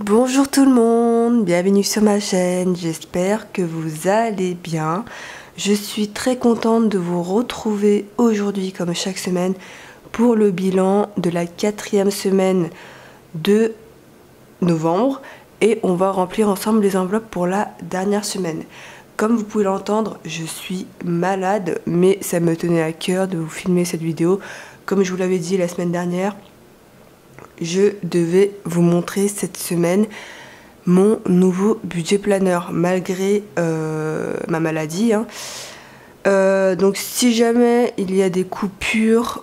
Bonjour tout le monde, bienvenue sur ma chaîne, j'espère que vous allez bien. Je suis très contente de vous retrouver aujourd'hui comme chaque semaine pour le bilan de la 4e semaine de novembre et on va remplir ensemble les enveloppes pour la dernière semaine. Comme vous pouvez l'entendre, je suis malade mais ça me tenait à cœur de vous filmer cette vidéo. Comme je vous l'avais dit la semaine dernière, je devais vous montrer cette semaine mon nouveau budget planner malgré ma maladie. Donc si jamais il y a des coupures,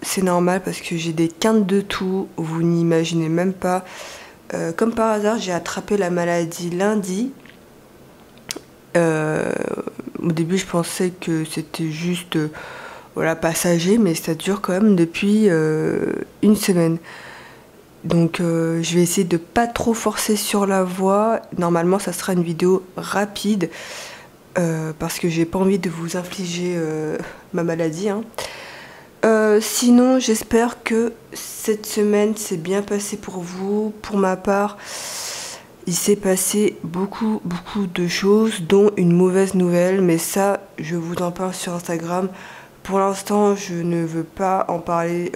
c'est normal parce que j'ai des quintes de toux, vous n'imaginez même pas. Comme par hasard, j'ai attrapé la maladie lundi. Au début, je pensais que c'était juste voilà, passager, mais ça dure quand même depuis une semaine. Donc je vais essayer de pas trop forcer sur la voix. Normalement ça sera une vidéo rapide parce que j'ai pas envie de vous infliger ma maladie. Sinon j'espère que cette semaine s'est bien passée pour vous. Pour ma part, il s'est passé beaucoup de choses, dont une mauvaise nouvelle, mais ça je vous en parle sur Instagram. Pour l'instant je ne veux pas en parler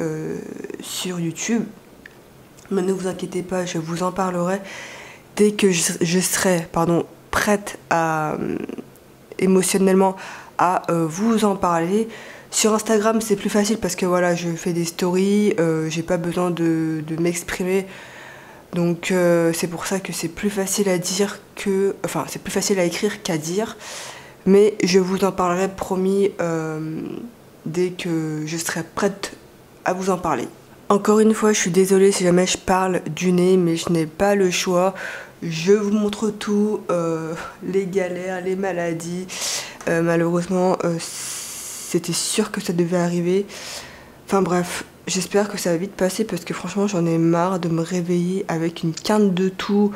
sur YouTube. Mais ne vous inquiétez pas, je vous en parlerai dès que je serai prête à émotionnellement à vous en parler. Sur Instagram c'est plus facile parce que voilà, je fais des stories, j'ai pas besoin de m'exprimer. Donc c'est pour ça que c'est plus facile à dire que... Enfin c'est plus facile à écrire qu'à dire. Mais je vous en parlerai promis dès que je serai prête à vous en parler. Encore une fois, je suis désolée si jamais je parle du nez, mais je n'ai pas le choix. Je vous montre tout, les galères, les maladies. Malheureusement, c'était sûr que ça devait arriver. Enfin bref, j'espère que ça va vite passer parce que franchement, j'en ai marre de me réveiller avec une quinte de toux.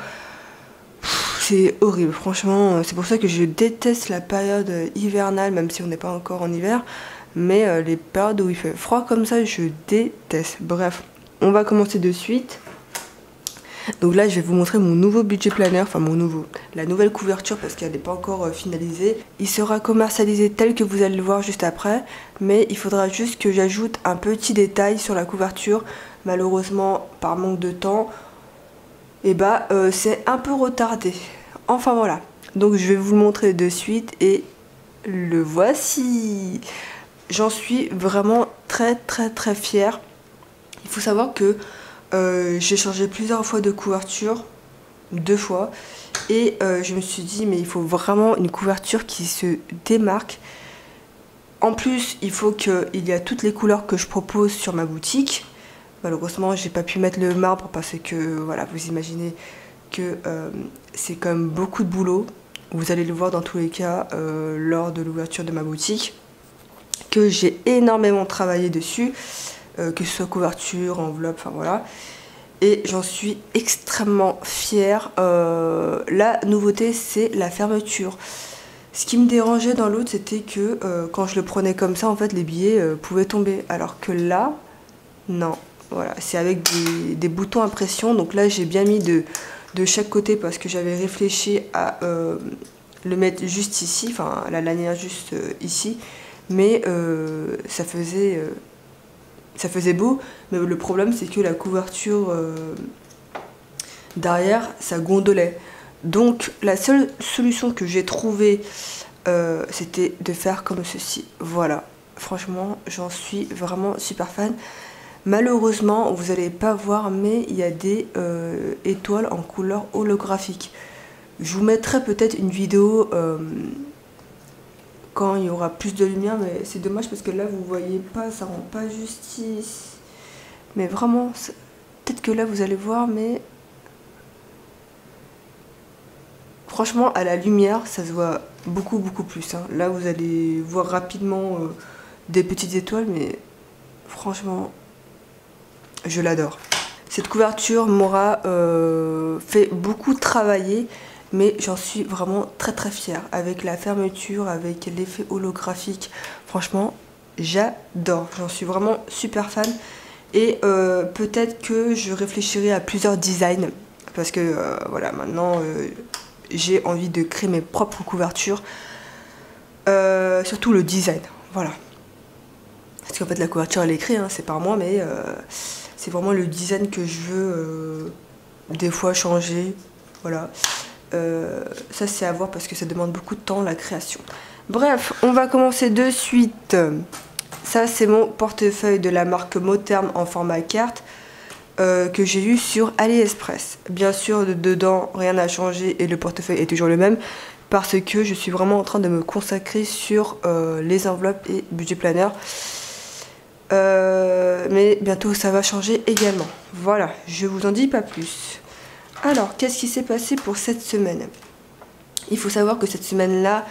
C'est horrible, franchement. C'est pour ça que je déteste la période hivernale, même si on n'est pas encore en hiver. Mais les périodes où il fait froid comme ça, je déteste. Bref, on va commencer de suite. Donc là, je vais vous montrer mon nouveau budget planner, enfin la nouvelle couverture parce qu'elle n'est pas encore finalisée. Il sera commercialisé tel que vous allez le voir juste après, mais il faudra juste que j'ajoute un petit détail sur la couverture. Malheureusement, par manque de temps, c'est un peu retardé. Enfin voilà, donc je vais vous le montrer de suite et le voici. J'en suis vraiment très fière. Il faut savoir que j'ai changé plusieurs fois de couverture, 2 fois, et je me suis dit mais il faut vraiment une couverture qui se démarque. En plus, il faut qu'il y a toutes les couleurs que je propose sur ma boutique. Malheureusement, j'ai pas pu mettre le marbre parce que voilà, vous imaginez que c'est quand même beaucoup de boulot. Vous allez le voir dans tous les cas lors de l'ouverture de ma boutique. Que j'ai énormément travaillé dessus, que ce soit couverture, enveloppe, enfin voilà. Et j'en suis extrêmement fière. La nouveauté, c'est la fermeture. Ce qui me dérangeait dans l'autre, c'était que quand je le prenais comme ça, en fait, les billets pouvaient tomber. Alors que là, non. Voilà, c'est avec des boutons impression. Donc là, j'ai bien mis de chaque côté parce que j'avais réfléchi à le mettre juste ici, enfin la lanière juste ici. Mais ça faisait beau, mais le problème c'est que la couverture derrière ça gondolait. Donc la seule solution que j'ai trouvée c'était de faire comme ceci. Voilà, franchement j'en suis vraiment super fan. Malheureusement vous n'allez pas voir, mais il y a des étoiles en couleur holographique. Je vous mettrai peut-être une vidéo quand il y aura plus de lumière, mais c'est dommage parce que là vous voyez pas, ça rend pas justice. Mais vraiment, peut-être que là vous allez voir, mais franchement à la lumière ça se voit beaucoup plus. Là vous allez voir rapidement des petites étoiles, mais franchement je l'adore. Cette couverture m'aura fait beaucoup travailler. Mais j'en suis vraiment très fière avec la fermeture, avec l'effet holographique. Franchement, j'adore. J'en suis vraiment super fan. Et peut-être que je réfléchirai à plusieurs designs parce que voilà, maintenant j'ai envie de créer mes propres couvertures, surtout le design, voilà. Parce qu'en fait la couverture elle est créée, hein, c'est par moi, mais c'est vraiment le design que je veux des fois changer, voilà. Ça c'est à voir parce que ça demande beaucoup de temps la création. Bref, on va commencer de suite. Ça c'est mon portefeuille de la marque Motherm en format carte que j'ai eu sur AliExpress. Bien sûr dedans rien n'a changé et le portefeuille est toujours le même parce que je suis vraiment en train de me consacrer sur les enveloppes et budget planner. Mais bientôt ça va changer également. Voilà, je vous en dis pas plus. Alors, qu'est-ce qui s'est passé pour cette semaine? Il faut savoir que cette semaine-là,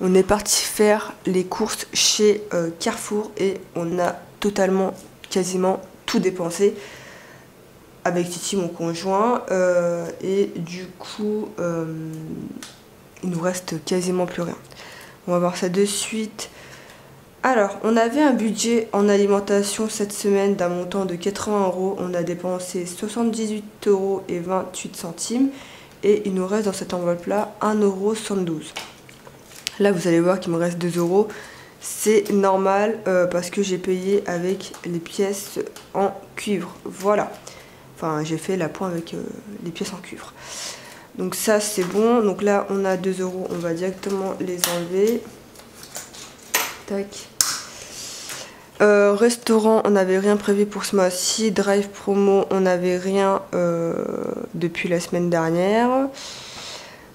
on est parti faire les courses chez Carrefour et on a totalement, quasiment tout dépensé avec Titi, mon conjoint. Et du coup, il nous reste quasiment plus rien. On va voir ça de suite. Alors, on avait un budget en alimentation cette semaine d'un montant de 80 €. On a dépensé 78 € et 28 centimes. Et il nous reste dans cette enveloppe-là 1,72 €. Là, vous allez voir qu'il me reste 2 €. C'est normal parce que j'ai payé avec les pièces en cuivre. Voilà. Enfin, j'ai fait la pointe avec les pièces en cuivre. Donc ça, c'est bon. Donc là, on a 2 €. On va directement les enlever. Tac. Restaurant, on n'avait rien prévu pour ce mois-ci. Drive promo, on n'avait rien depuis la semaine dernière.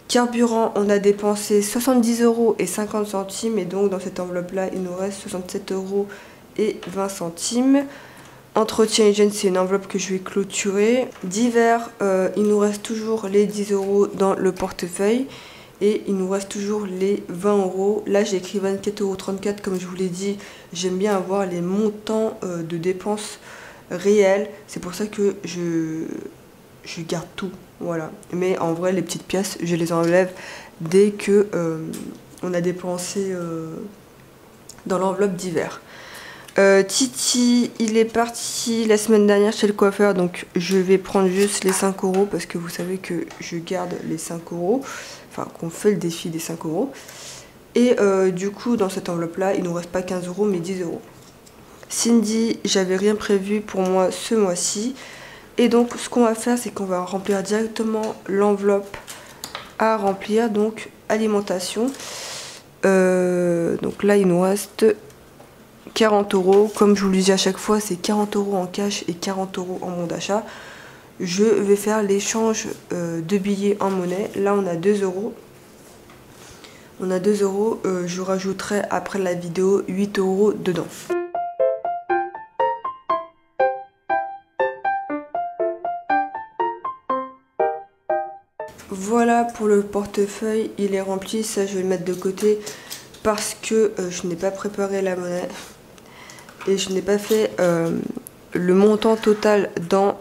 Carburant, on a dépensé 70 € et 50 centimes. Et donc dans cette enveloppe-là, il nous reste 67 € et 20 centimes. Entretien hygiène, c'est une enveloppe que je vais clôturer. Divers, il nous reste toujours les 10 € dans le portefeuille. Et il nous reste toujours les 20 €. Là, j'ai écrit 24,34 € comme je vous l'ai dit. J'aime bien avoir les montants de dépenses réels. C'est pour ça que je garde tout. Voilà. Mais en vrai, les petites pièces, je les enlève dès que on a dépensé dans l'enveloppe divers. Titi, il est parti la semaine dernière chez le coiffeur. Donc, je vais prendre juste les 5 € parce que vous savez que je garde les 5 €. Enfin, qu'on fait le défi des 5 €. Et du coup, dans cette enveloppe-là, il ne nous reste pas 15 € mais 10 €. Cindy, j'avais rien prévu pour moi ce mois-ci. Et donc, ce qu'on va faire, c'est qu'on va remplir directement l'enveloppe à remplir. Donc, alimentation. Donc là, il nous reste 40 €. Comme je vous le dis à chaque fois, c'est 40 € en cash et 40 € en bon d'achat. Je vais faire l'échange de billets en monnaie. Là, on a 2 €. On a 2 €. Je rajouterai après la vidéo 8 € dedans. Voilà pour le portefeuille. Il est rempli. Ça, je vais le mettre de côté parce que je n'ai pas préparé la monnaie. Et je n'ai pas fait le montant total dans...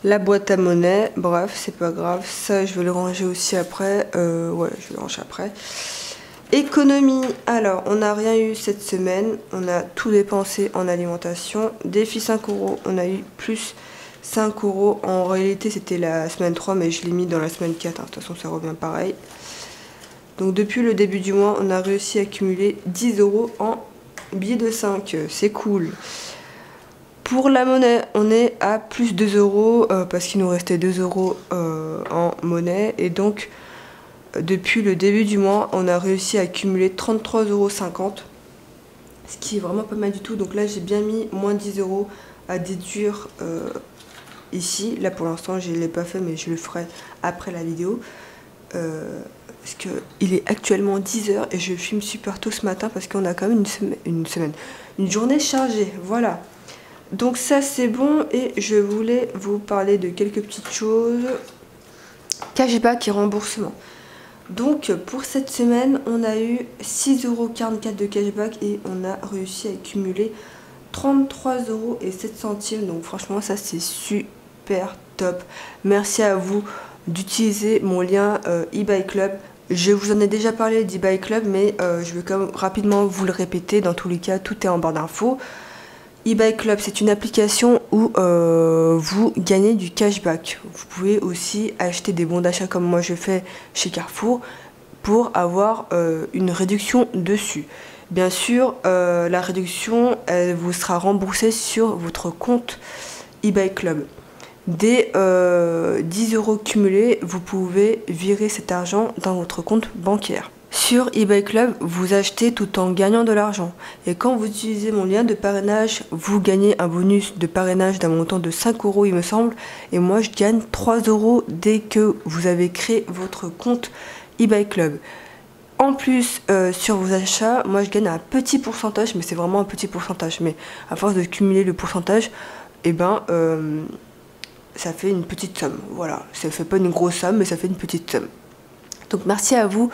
la boîte à monnaie, bref, c'est pas grave. Ça, je vais le ranger aussi après. Ouais, je vais le ranger après. Économie. Alors, on n'a rien eu cette semaine. On a tout dépensé en alimentation. Défi 5 €. On a eu plus 5 €. En réalité, c'était la semaine 3, mais je l'ai mis dans la semaine 4. Hein. De toute façon, ça revient pareil. Donc, depuis le début du mois, on a réussi à accumuler 10 € en billets de 5. C'est cool. Pour la monnaie, on est à plus 2 € parce qu'il nous restait 2 € en monnaie. Et donc, depuis le début du mois, on a réussi à accumuler 33,50 €. Ce qui est vraiment pas mal du tout. Donc là, j'ai bien mis moins 10 € à déduire ici. Là, pour l'instant, je ne l'ai pas fait, mais je le ferai après la vidéo. Parce qu'il est actuellement 10 h et je filme super tôt ce matin parce qu'on a quand même une journée chargée. Voilà. Donc ça c'est bon et je voulais vous parler de quelques petites choses. Cashback et remboursement. Donc pour cette semaine on a eu 6,44 € de cashback et on a réussi à accumuler 33,07 €. Donc franchement ça c'est super top. Merci à vous d'utiliser mon lien eBay Club. Je vous en ai déjà parlé d'eBay Club mais je vais quand même rapidement vous le répéter. Dans tous les cas tout est en barre d'infos. eBay Club, c'est une application où vous gagnez du cashback. Vous pouvez aussi acheter des bons d'achat comme moi je fais chez Carrefour pour avoir une réduction dessus. Bien sûr, la réduction, elle vous sera remboursée sur votre compte eBay Club. Dès 10 € cumulés, vous pouvez virer cet argent dans votre compte bancaire. Sur eBay Club, vous achetez tout en gagnant de l'argent. Et quand vous utilisez mon lien de parrainage, vous gagnez un bonus de parrainage d'un montant de 5 € il me semble. Et moi, je gagne 3 € dès que vous avez créé votre compte eBay Club. En plus, sur vos achats, moi je gagne un petit pourcentage, mais c'est vraiment un petit pourcentage. Mais à force de cumuler le pourcentage, eh ben, ça fait une petite somme. Voilà, ça fait pas une grosse somme, mais ça fait une petite somme. Donc merci à vous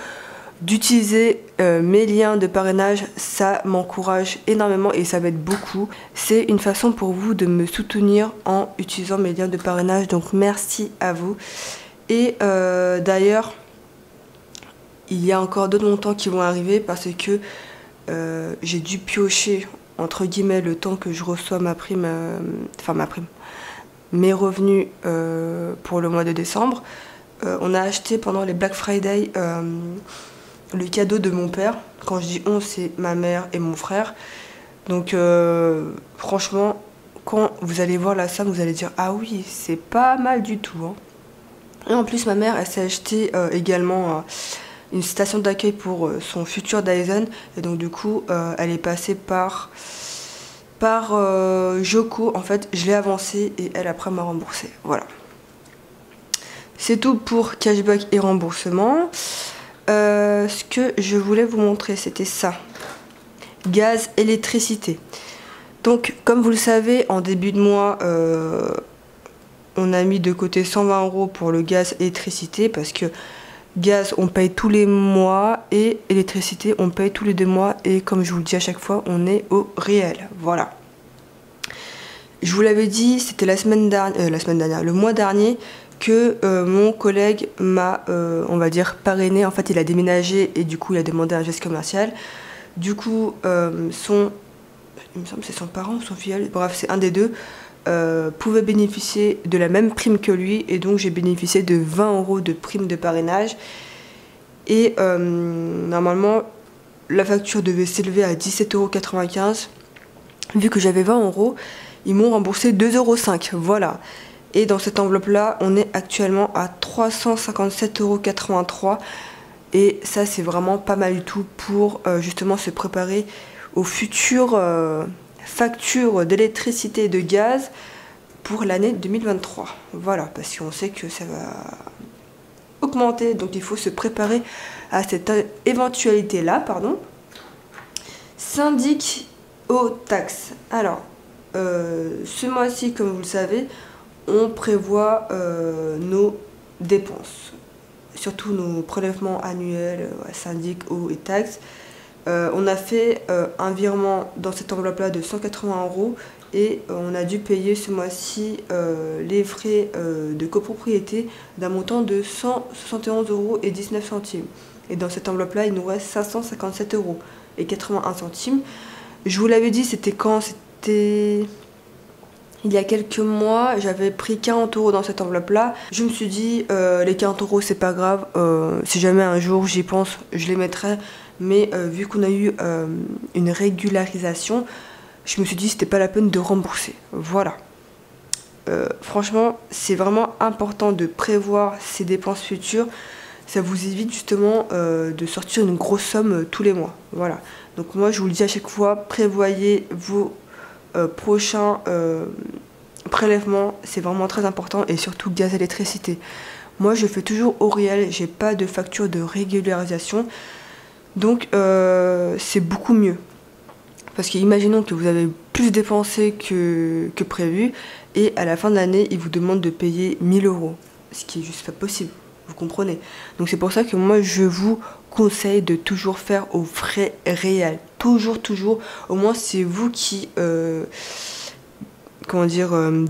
d'utiliser mes liens de parrainage, ça m'encourage énormément et ça m'aide beaucoup. C'est une façon pour vous de me soutenir en utilisant mes liens de parrainage, donc merci à vous. Et d'ailleurs, il y a encore d'autres montants qui vont arriver parce que j'ai dû piocher, entre guillemets, le temps que je reçois ma prime, mes revenus pour le mois de décembre. On a acheté pendant les Black Friday le cadeau de mon père. Quand je dis on, c'est ma mère et mon frère. Donc franchement, quand vous allez voir la somme, vous allez dire ah oui, c'est pas mal du tout, hein. Et en plus, ma mère, elle s'est acheté également une station d'accueil pour son futur Dyson. Et donc du coup, elle est passée par Joko. En fait, je l'ai avancé et elle après m'a remboursé. Voilà. C'est tout pour cashback et remboursement. Ce que je voulais vous montrer, c'était ça. Gaz, électricité. Donc, comme vous le savez, en début de mois, on a mis de côté 120 € pour le gaz et électricité parce que gaz, on paye tous les mois et électricité, on paye tous les 2 mois. Et comme je vous le dis à chaque fois, on est au réel. Voilà. Je vous l'avais dit, c'était la semaine dernière, le mois dernier, que mon collègue m'a, on va dire, parrainé. En fait, il a déménagé et du coup, il a demandé un geste commercial. Du coup, il me semble que c'est son parent ou son filleul, bref, c'est un des deux, pouvait bénéficier de la même prime que lui. Et donc, j'ai bénéficié de 20 € de prime de parrainage. Et normalement, la facture devait s'élever à 17,95 €. Vu que j'avais 20 €, ils m'ont remboursé 2,05 €. Voilà. Et dans cette enveloppe-là, on est actuellement à 357,83 €. Et ça, c'est vraiment pas mal du tout pour justement se préparer aux futures factures d'électricité et de gaz pour l'année 2023. Voilà, parce qu'on sait que ça va augmenter. Donc, il faut se préparer à cette éventualité-là. Syndic aux taxes. Alors, ce mois-ci, comme vous le savez, on prévoit nos dépenses, surtout nos prélèvements annuels, syndic, eau et taxes. On a fait un virement dans cette enveloppe-là de 180 € et on a dû payer ce mois-ci les frais de copropriété d'un montant de 171,19 €. Et dans cette enveloppe-là, il nous reste 557,81 €. Je vous l'avais dit, c'était quand? C'était il y a quelques mois, j'avais pris 40 € dans cette enveloppe-là. Je me suis dit, les 40 € c'est pas grave, si jamais un jour j'y pense, je les mettrai. Mais vu qu'on a eu une régularisation, je me suis dit c'était pas la peine de rembourser. Voilà. Franchement, c'est vraiment important de prévoir ses dépenses futures. Ça vous évite justement de sortir une grosse somme tous les mois. Voilà. Donc moi, je vous le dis à chaque fois, prévoyez vos prochains prélèvements. C'est vraiment très important. Et surtout gaz et électricité. Moi, je fais toujours au réel. J'ai pas de facture de régularisation. Donc, c'est beaucoup mieux. Parce qu'imaginons que vous avez plus dépensé que prévu. Et à la fin de l'année, ils vous demandent de payer 1000 €. Ce qui est juste pas possible. Vous comprenez? Donc c'est pour ça que moi je vous conseille de toujours faire au frais réel. Toujours. Au moins c'est vous qui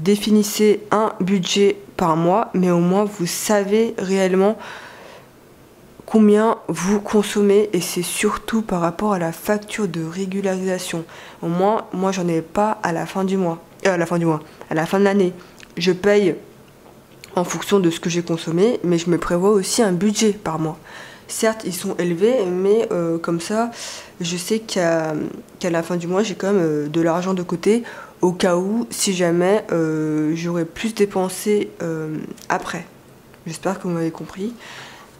définissez un budget par mois. Mais au moins vous savez réellement combien vous consommez, et c'est surtout par rapport à la facture de régularisation. Au moins, moi j'en ai pas à la fin du mois, à la fin de l'année. Je paye en fonction de ce que j'ai consommé, mais je me prévois aussi un budget par mois. Certes, ils sont élevés, mais comme ça, je sais qu'à la fin du mois, j'ai quand même de l'argent de côté, au cas où, si jamais j'aurais plus dépensé après. J'espère que vous m'avez compris.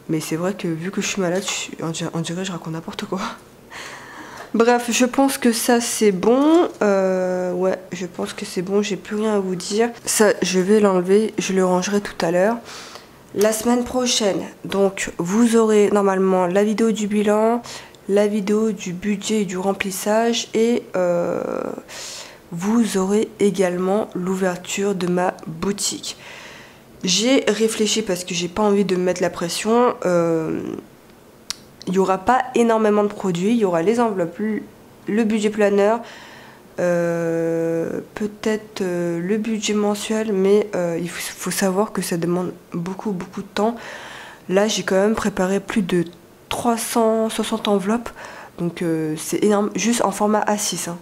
Mais c'est vrai que vu que je suis malade, on dirait que je raconte n'importe quoi. Bref, je pense que ça c'est bon. Ouais, je pense que c'est bon, j'ai plus rien à vous dire. Ça, je vais l'enlever, je le rangerai tout à l'heure. La semaine prochaine, donc vous aurez normalement la vidéo du bilan, la vidéo du budget et du remplissage, et vous aurez également l'ouverture de ma boutique. J'ai réfléchi parce que j'ai pas envie de me mettre la pression. Il n'y aura pas énormément de produits, il y aura les enveloppes, le budget planeur, peut-être le budget mensuel, mais il faut savoir que ça demande beaucoup de temps. Là, j'ai quand même préparé plus de 360 enveloppes, donc c'est énorme, juste en format A6. Hein.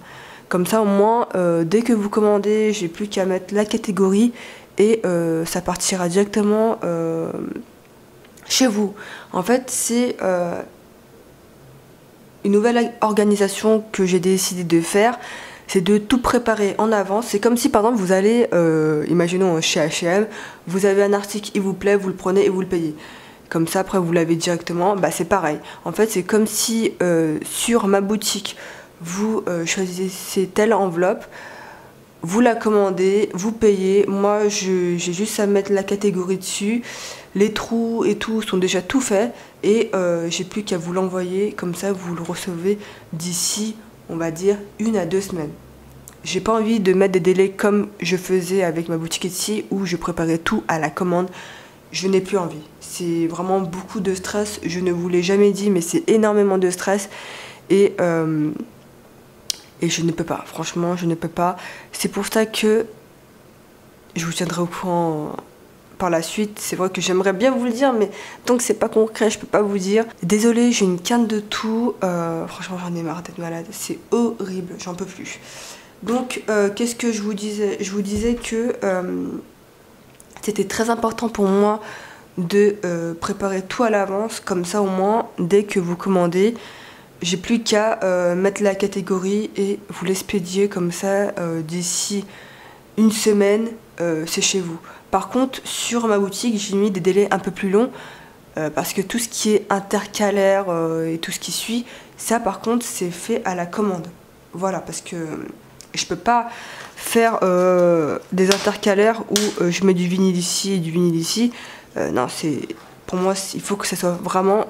Comme ça, au moins, dès que vous commandez, j'ai plus qu'à mettre la catégorie et ça partira directement chez vous. En fait, c'est une nouvelle organisation que j'ai décidé de faire, c'est de tout préparer en avance. C'est comme si par exemple vous allez, imaginons chez H&M, vous avez un article, il vous plaît, vous le prenez et vous le payez. Comme ça après vous l'avez directement, bah c'est pareil. En fait c'est comme si sur ma boutique, vous choisissez telle enveloppe, vous la commandez, vous payez, moi j'ai juste à mettre la catégorie dessus, les trous et tout sont déjà tout faits, et j'ai plus qu'à vous l'envoyer, comme ça vous le recevez d'ici, on va dire, 1 à 2 semaines. J'ai pas envie de mettre des délais comme je faisais avec ma boutique Etsy, où je préparais tout à la commande. Je n'ai plus envie, c'est vraiment beaucoup de stress, je ne vous l'ai jamais dit, mais c'est énormément de stress, et je ne peux pas, franchement, je ne peux pas. C'est pour ça que je vous tiendrai au courant par la suite. C'est vrai que j'aimerais bien vous le dire, mais tant que c'est pas concret, je peux pas vous dire. Désolée, j'ai une quinte de tout. Franchement, j'en ai marre d'être malade. C'est horrible, j'en peux plus. Donc, qu'est-ce que je vous disais? Je vous disais que c'était très important pour moi de préparer tout à l'avance. Comme ça, au moins, dès que vous commandez, j'ai plus qu'à mettre la catégorie et vous l'expédier comme ça d'ici 1 semaine, c'est chez vous. Par contre, sur ma boutique, j'ai mis des délais un peu plus longs parce que tout ce qui est intercalaire et tout ce qui suit, ça par contre, c'est fait à la commande. Voilà, parce que je peux pas faire des intercalaires où je mets du vinyle ici et du vinyle ici. Non, pour moi, il faut que ça soit vraiment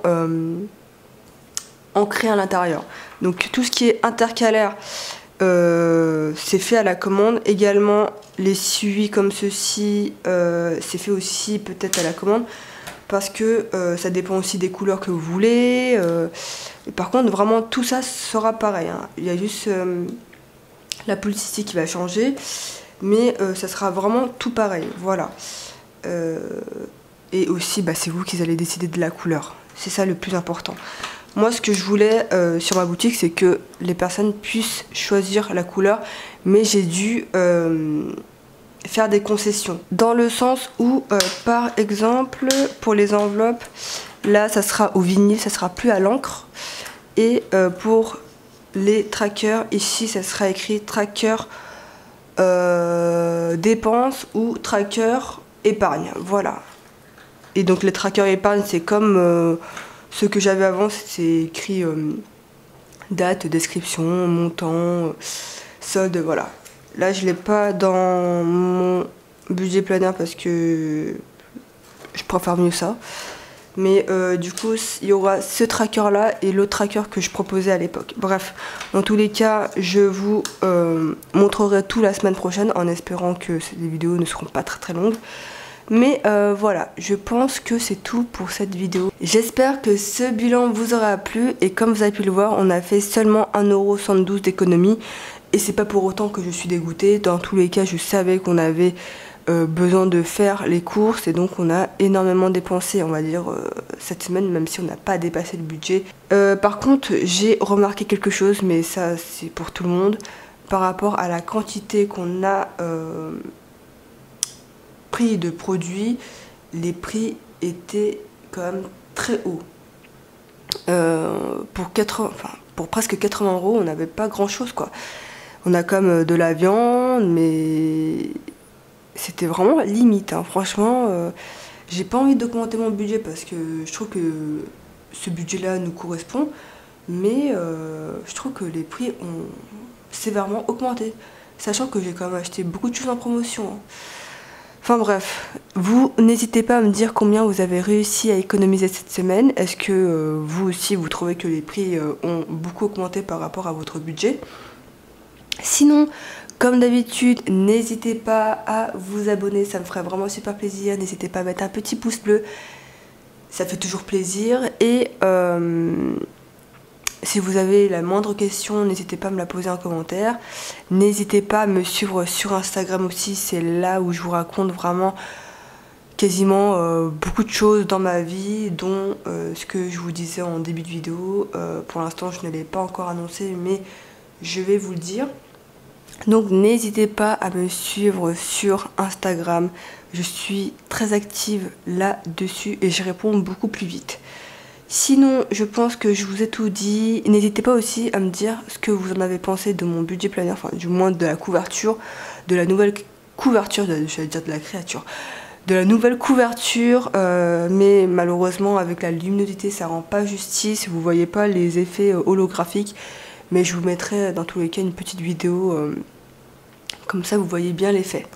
ancré à l'intérieur. Donc tout ce qui est intercalaire, c'est fait à la commande. Également les suivis comme ceci, c'est fait aussi peut-être à la commande, parce que ça dépend aussi des couleurs que vous voulez. Et par contre vraiment tout ça sera pareil, hein. Il y a juste la publicité qui va changer, mais ça sera vraiment tout pareil, voilà. Et aussi bah, c'est vous qui allez décider de la couleur, c'est ça le plus important. Moi, ce que je voulais sur ma boutique, c'est que les personnes puissent choisir la couleur, mais j'ai dû faire des concessions. Dans le sens où, par exemple, pour les enveloppes, là, ça sera au vinyle, ça sera plus à l'encre. Et pour les trackers, ici, ça sera écrit tracker dépenses ou tracker épargne. Voilà. Et donc, les trackers épargne, c'est comme... ce que j'avais avant, c'est écrit date, description, montant, solde, voilà. Là, je ne l'ai pas dans mon budget planner parce que je préfère mieux ça. Mais du coup, il y aura ce tracker-là et l'autre tracker que je proposais à l'époque. Bref, dans tous les cas, je vous montrerai tout la semaine prochaine en espérant que ces vidéos ne seront pas très longues. Mais voilà, je pense que c'est tout pour cette vidéo. J'espère que ce bilan vous aura plu, et comme vous avez pu le voir, on a fait seulement 1,72 € d'économie, et c'est pas pour autant que je suis dégoûtée. Dans tous les cas, je savais qu'on avait besoin de faire les courses et donc on a énormément dépensé, on va dire, cette semaine, même si on n'a pas dépassé le budget. Par contre, j'ai remarqué quelque chose, mais ça c'est pour tout le monde, par rapport à la quantité qu'on a pris de produits, les prix étaient quand même très hauts. Pour presque 80 €, on n'avait pas grand chose quoi. On a comme de la viande, mais c'était vraiment limite, hein. Franchement, j'ai pas envie d'augmenter mon budget parce que je trouve que ce budget-là nous correspond, mais je trouve que les prix ont sévèrement augmenté, sachant que j'ai quand même acheté beaucoup de choses en promotion, hein. Enfin bref, vous n'hésitez pas à me dire combien vous avez réussi à économiser cette semaine. Est-ce que vous aussi vous trouvez que les prix ont beaucoup augmenté par rapport à votre budget? Sinon, comme d'habitude, n'hésitez pas à vous abonner, ça me ferait vraiment super plaisir. N'hésitez pas à mettre un petit pouce bleu, ça fait toujours plaisir. Et si vous avez la moindre question, n'hésitez pas à me la poser en commentaire. N'hésitez pas à me suivre sur Instagram aussi, c'est là où je vous raconte vraiment quasiment beaucoup de choses dans ma vie, dont ce que je vous disais en début de vidéo. Pour l'instant, je ne l'ai pas encore annoncé, mais je vais vous le dire. Donc n'hésitez pas à me suivre sur Instagram, je suis très active là-dessus et je réponds beaucoup plus vite. Sinon, je pense que je vous ai tout dit. N'hésitez pas aussi à me dire ce que vous en avez pensé de mon budget planner, enfin du moins de la couverture, de la nouvelle couverture, j'allais dire de la créature, de la nouvelle couverture, mais malheureusement avec la luminosité ça rend pas justice, vous voyez pas les effets holographiques, mais je vous mettrai dans tous les cas une petite vidéo, comme ça vous voyez bien l'effet.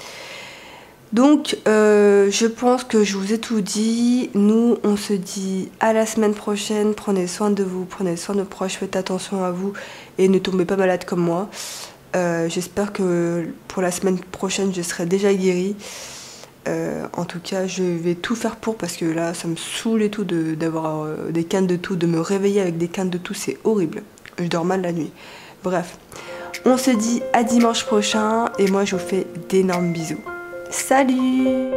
Donc je pense que je vous ai tout dit. Nous on se dit à la semaine prochaine. Prenez soin de vous, prenez soin de vos proches, faites attention à vous et ne tombez pas malade comme moi. J'espère que pour la semaine prochaine je serai déjà guérie. En tout cas je vais tout faire pour, parce que là ça me saoule et tout d'avoir des quintes de toux, de me réveiller avec des quintes de toux, c'est horrible. Je dors mal la nuit. Bref, on se dit à dimanche prochain et moi je vous fais d'énormes bisous. Salut!